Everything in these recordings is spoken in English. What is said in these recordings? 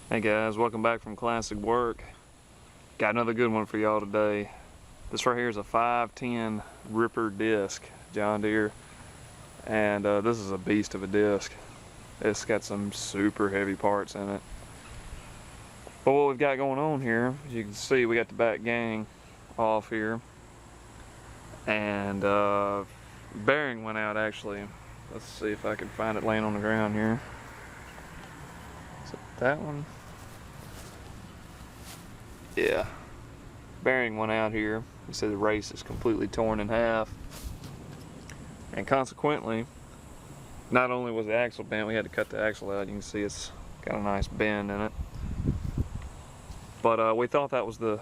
Hey guys, welcome back from Classic Work. Got another good one for y'all today. This right here is a 510 Ripper disc, John Deere, and this is a beast of a disc. It's got some super heavy parts in it. But what we've got going on here, as you can see, we got the back gang off here, and bearing went out actually. Let's see if I can find it laying on the ground here. Is it that one? Yeah, bearing went out here. You see the race is completely torn in half, and consequently, not only was the axle bent, we had to cut the axle out. You can see it's got a nice bend in it, but we thought that was the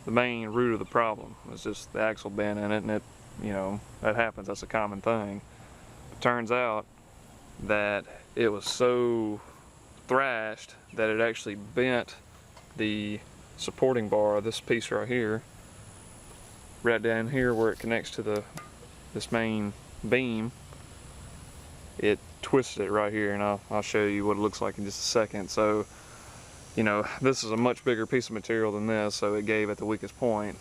main root of the problem. It was just the axle bent in it, and that happens. That's a common thing. It turns out that it was so thrashed that it actually bent the supporting bar, this piece right here, right down here where it connects to this main beam. It twisted it right here, and I'll show you what it looks like in just a second. So, this is a much bigger piece of material than this, so it gave at the weakest point.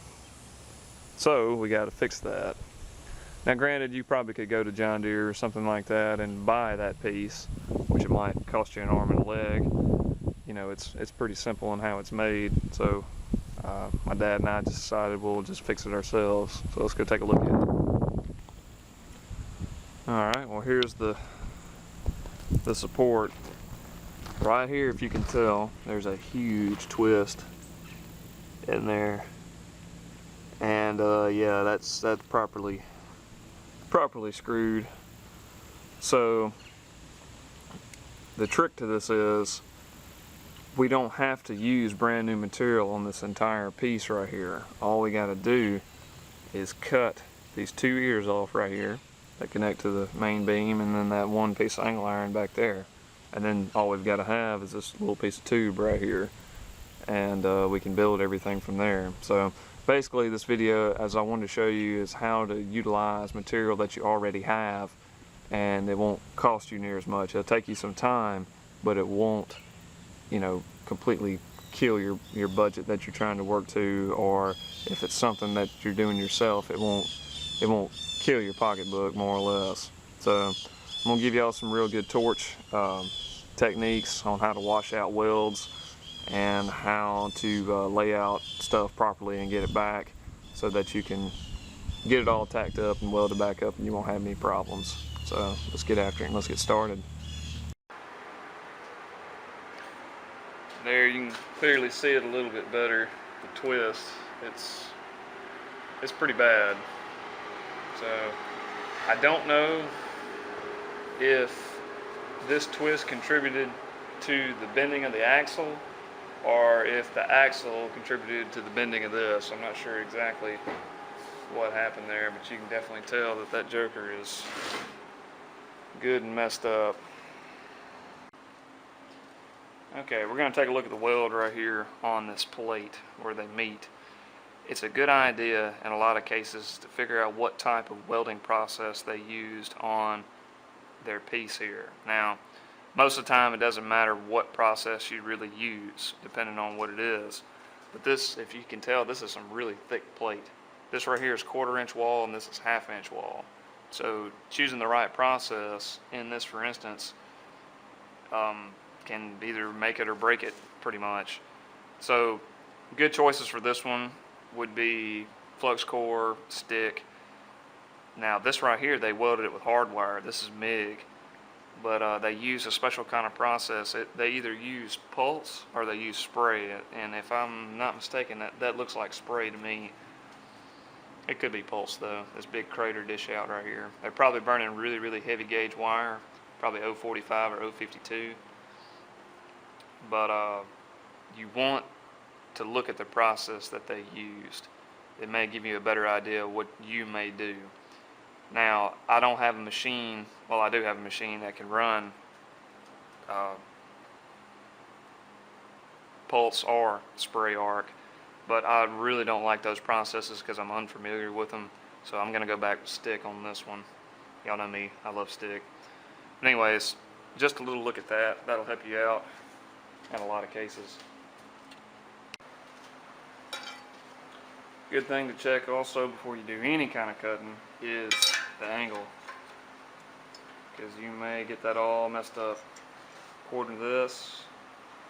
So we got to fix that. Now granted, you probably could go to John Deere or something like that and buy that piece, which it might cost you an arm and a leg. It's pretty simple in how it's made. So my dad and I just decided we'll just fix it ourselves. So let's go take a look at it. Alright, well here's the support. Right here, if you can tell, there's a huge twist in there. And yeah, that's properly screwed. So the trick to this is we don't have to use brand new material on this entire piece right here. All we got to do is cut these two ears off right here that connect to the main beam, and then that one piece of angle iron back there. And then all we've got to have is this little piece of tube right here, and we can build everything from there. So basically this video, as I wanted to show you, is how to utilize material that you already have, and it won't cost you near as much. It'll take you some time, but it won't completely kill your budget that you're trying to work to, or if it's something that you're doing yourself, it won't kill your pocketbook, more or less. So I'm gonna give y'all some real good torch techniques on how to wash out welds and how to lay out stuff properly and get it back so that you can get it all tacked up and weld it back up and you won't have any problems. So let's get after it and let's get started. There you can clearly see it a little bit better, the twist. It's pretty bad. So I don't know if this twist contributed to the bending of the axle or if the axle contributed to the bending of this. I'm not sure exactly what happened there, but you can definitely tell that that joker is good and messed up. Okay, we're going to take a look at the weld right here on this plate where they meet. It's a good idea in a lot of cases to figure out what type of welding process they used on their piece here. Now, most of the time it doesn't matter what process you really use, depending on what it is. But this, if you can tell, this is some really thick plate. This right here is 1/4 inch wall and this is 1/2 inch wall. So choosing the right process in this, for instance, can either make it or break it pretty much. So good choices for this one would be flux core, stick. Now this right here, they welded it with hardwire. This is MIG, but they use a special kind of process. They either use pulse or they use spray, and if I'm not mistaken, that looks like spray to me. It could be pulse though. This big crater dish out right here. They're probably burning really heavy gauge wire, probably 045 or 052. But you want to look at the process that they used. It may give you a better idea of what you may do. Now, I don't have a machine, well I do have a machine that can run pulse or spray arc, but I really don't like those processes because I'm unfamiliar with them. So I'm going to go back with stick on this one. Y'all know me, I love stick. But anyways, just a little look at that. That'll help you out. in a lot of cases. Good thing to check also before you do any kind of cutting is the angle, because you may get that all messed up. According to this,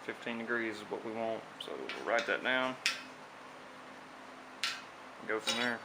15 degrees is what we want, so we'll write that down and go from there.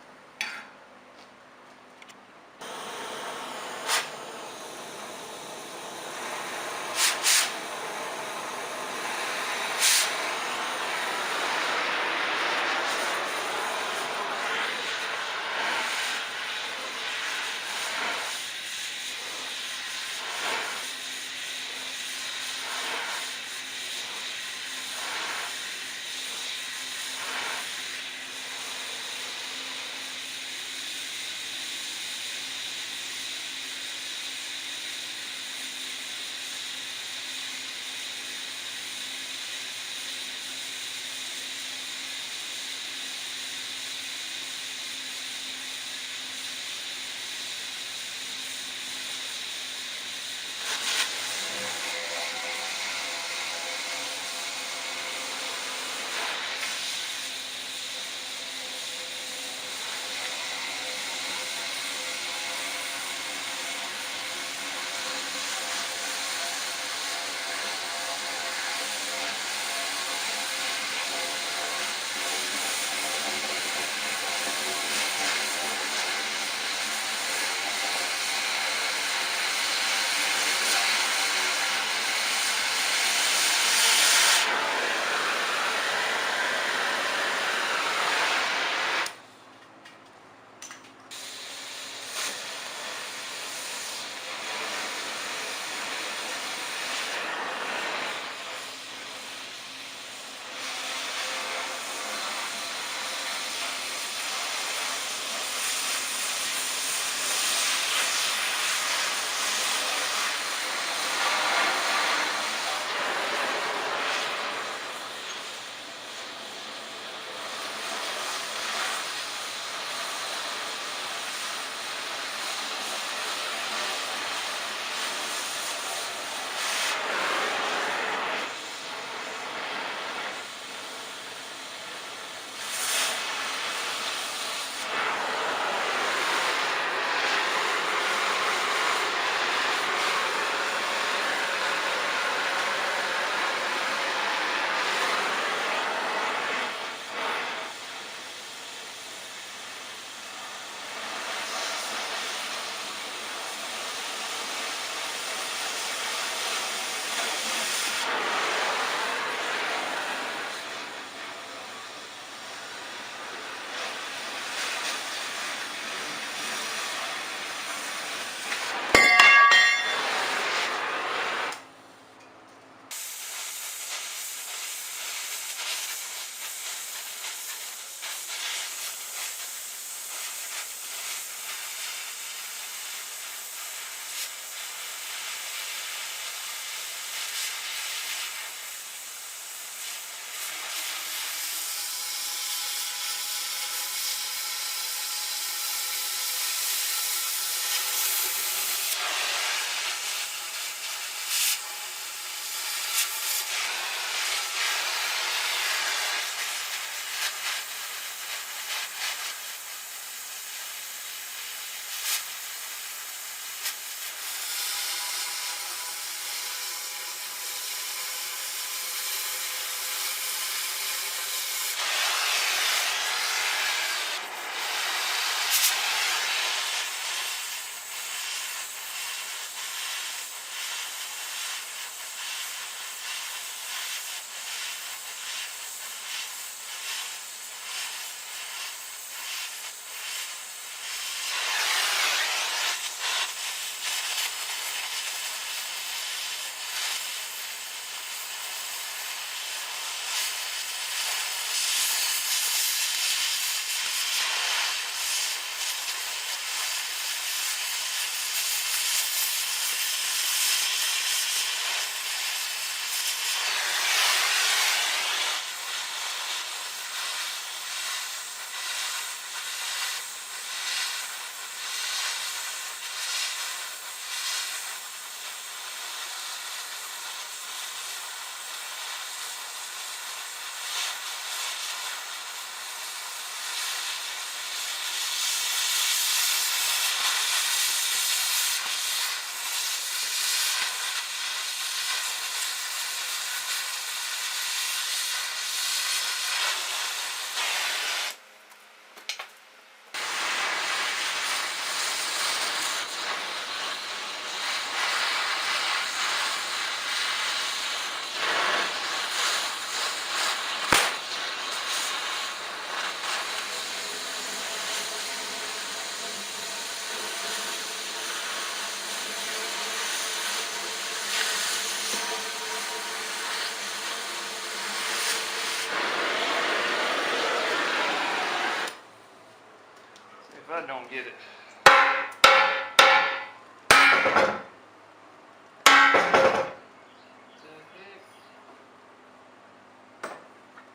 get it.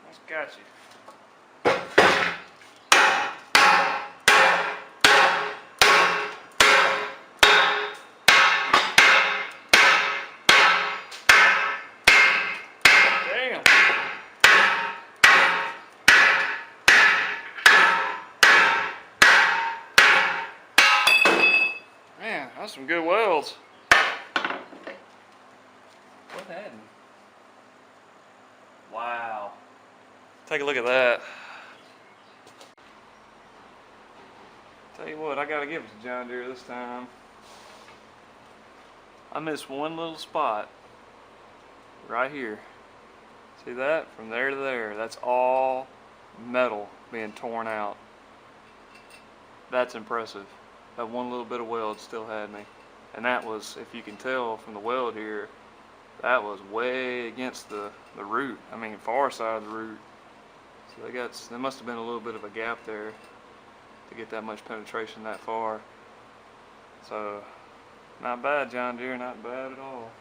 What's got you? Damn. Man, that's some good welds. What happened? Wow. Take a look at that. Tell you what, I gotta give it to John Deere this time. I missed one little spot right here. See that? From there to there. That's all metal being torn out. That's impressive. That one little bit of weld still had me. And that was, if you can tell from the weld here, that was way against the root. I mean, far side of the root. So there must have been a little bit of a gap there to get that much penetration that far. So, not bad, John Deere, not bad at all.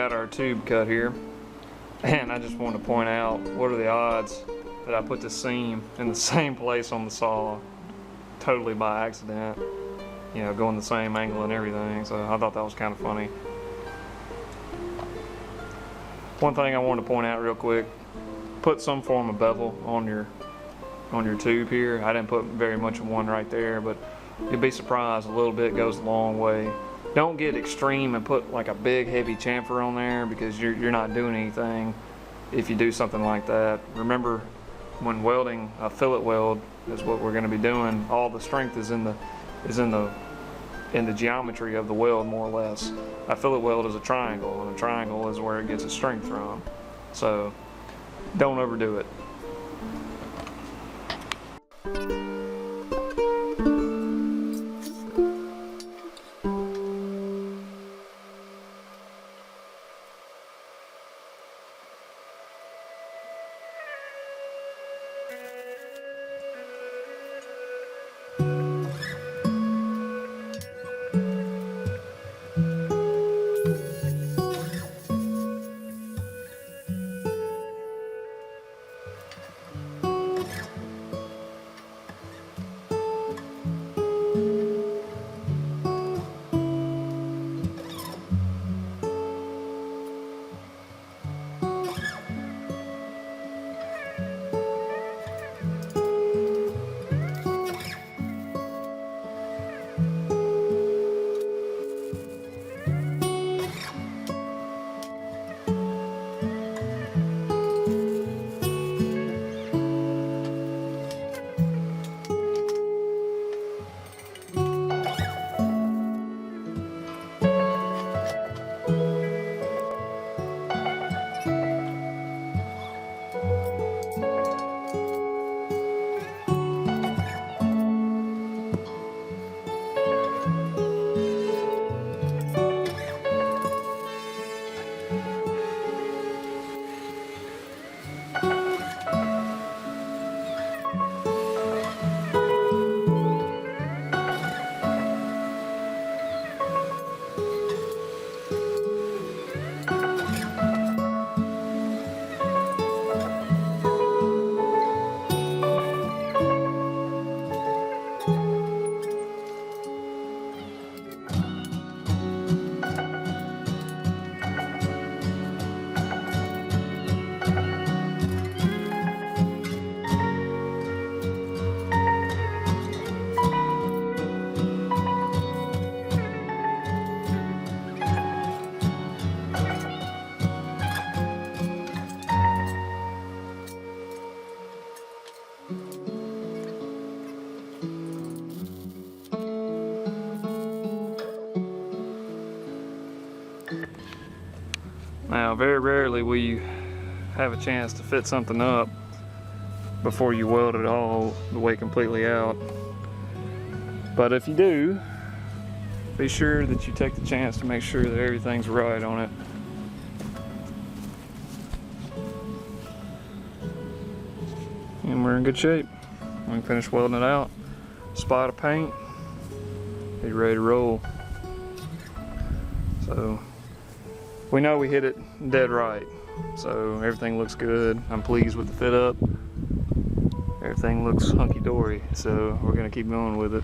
got our tube cut here, and I just want to point out, what are the odds that I put the seam in the same place on the saw totally by accident, you know, going the same angle and everything. So I thought that was kind of funny. One thing I want to point out real quick, put some form of bevel on your tube here. I didn't put very much of one right there, but you'll be surprised, a little bit goes a long way. Don't get extreme and put like a big heavy chamfer on there, because you're not doing anything if you do something like that. Remember, when welding a fillet weld is what we're going to be doing, all the strength is in the geometry of the weld, more or less. A fillet weld is a triangle, and a triangle is where it gets its strength from. So don't overdo it. Now, very rarely will you have a chance to fit something up before you weld it all the way completely out. But if you do, be sure that you take the chance to make sure that everything's right on it. And we're in good shape. We can finish welding it out, spot of paint, be ready to roll. So we know we hit it dead right, so everything looks good. I'm pleased with the fit up. Everything looks hunky-dory, so we're gonna keep going with it.